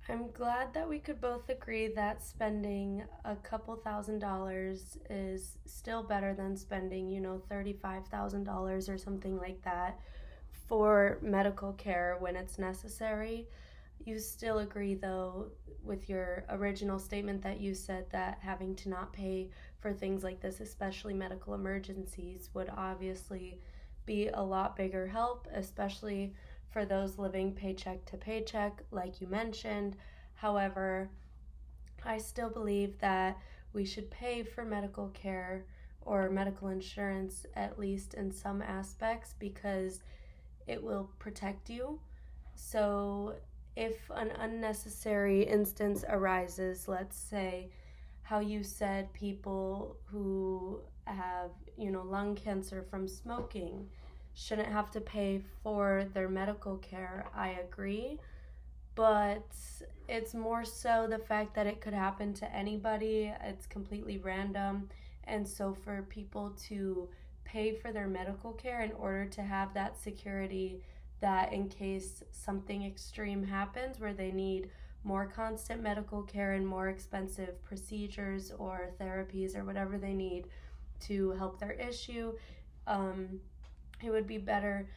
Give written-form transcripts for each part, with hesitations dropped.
I'm glad that we could both agree that spending a couple $1,000s is still better than spending, $35,000 or something like that for medical care when it's necessary. You still agree, though, with your original statement that you said that having to not pay for things like this, especially medical emergencies, would obviously be a lot bigger help, especially for those living paycheck to paycheck, like you mentioned. However, I still believe that we should pay for medical care or medical insurance, at least in some aspects, because it will protect you. So, if an unnecessary instance arises, let's say how you said people who have, lung cancer from smoking shouldn't have to pay for their medical care, I agree. But it's more so the fact that it could happen to anybody, it's completely random. And so, for people to pay for their medical care in order to have that security that in case something extreme happens where they need more constant medical care and more expensive procedures or therapies or whatever they need to help their issue, um, it would be better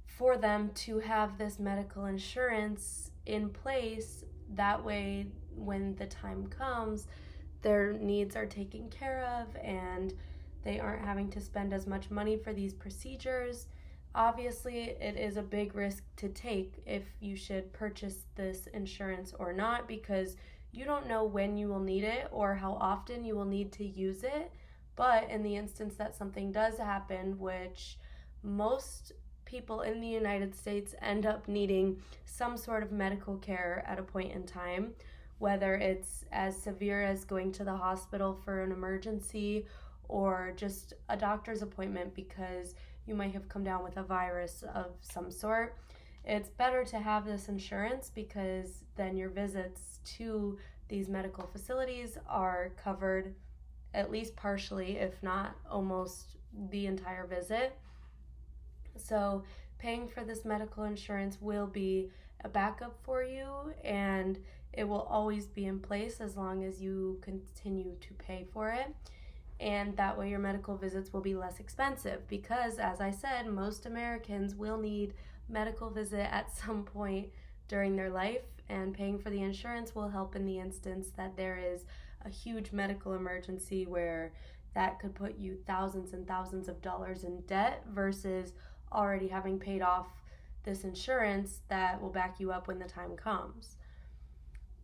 for them to have this medical insurance in place. That way, when the time comes, their needs are taken care of and they aren't having to spend as much money for these procedures. Obviously, it is a big risk to take if you should purchase this insurance or not, because you don't know when you will need it or how often you will need to use it. But in the instance that something does happen, which most people in the United States end up needing some sort of medical care at a point in time, whether it's as severe as going to the hospital for an emergency or just a doctor's appointment because you might have come down with a virus of some sort. It's better to have this insurance because then your visits to these medical facilities are covered at least partially, if not almost the entire visit. So, paying for this medical insurance will be a backup for you, and it will always be in place as long as you continue to pay for it. And that way, your medical visits will be less expensive because, as I said, most Americans will need medical visit at some point during their life, and paying for the insurance will help in the instance that there is a huge medical emergency where that could put you thousands and thousands of dollars in debt versus already having paid off this insurance that will back you up when the time comes.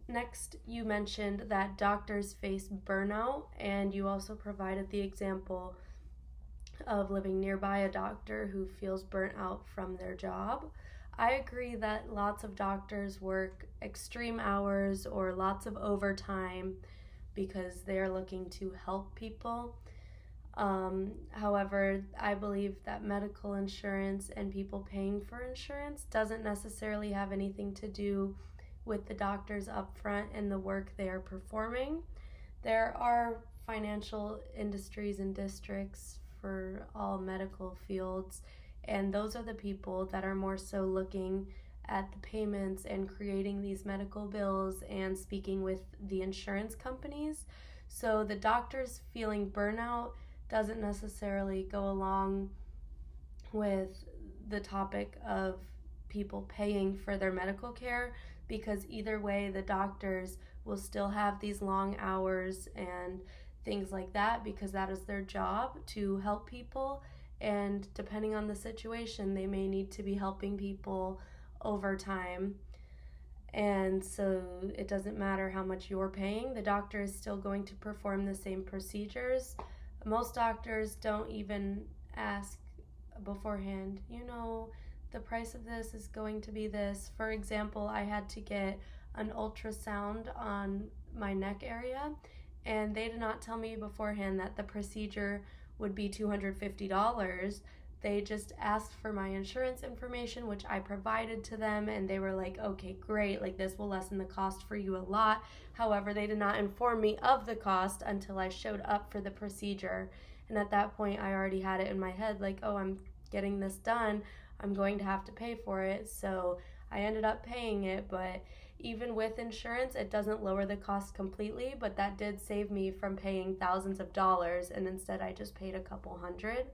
Next, you mentioned that doctors face burnout, and you also provided the example of living nearby a doctor who feels burnt out from their job. I agree that lots of doctors work extreme hours or lots of overtime because they're looking to help people. However, I believe that medical insurance and people paying for insurance doesn't necessarily have anything to do with the doctors up front and the work they are performing. There are financial industries and districts for all medical fields, and those are the people that are more so looking at the payments and creating these medical bills and speaking with the insurance companies. So the doctors feeling burnout doesn't necessarily go along with the topic of people paying for their medical care, because either way the doctors will still have these long hours and things like that because that is their job to help people, and depending on the situation they may need to be helping people over time. And so it doesn't matter how much you're paying, the doctor is still going to perform the same procedures. Most doctors don't even ask beforehand, the price of this is going to be this. For example, I had to get an ultrasound on my neck area, and they did not tell me beforehand that the procedure would be $250. They just asked for my insurance information, which I provided to them, and they were like, okay, great, like this will lessen the cost for you a lot. However, they did not inform me of the cost until I showed up for the procedure. And at that point, I already had it in my head, like, oh, I'm getting this done, I'm going to have to pay for it. So I ended up paying it, but even with insurance, it doesn't lower the cost completely, but that did save me from paying thousands of dollars, and instead I just paid a couple hundred.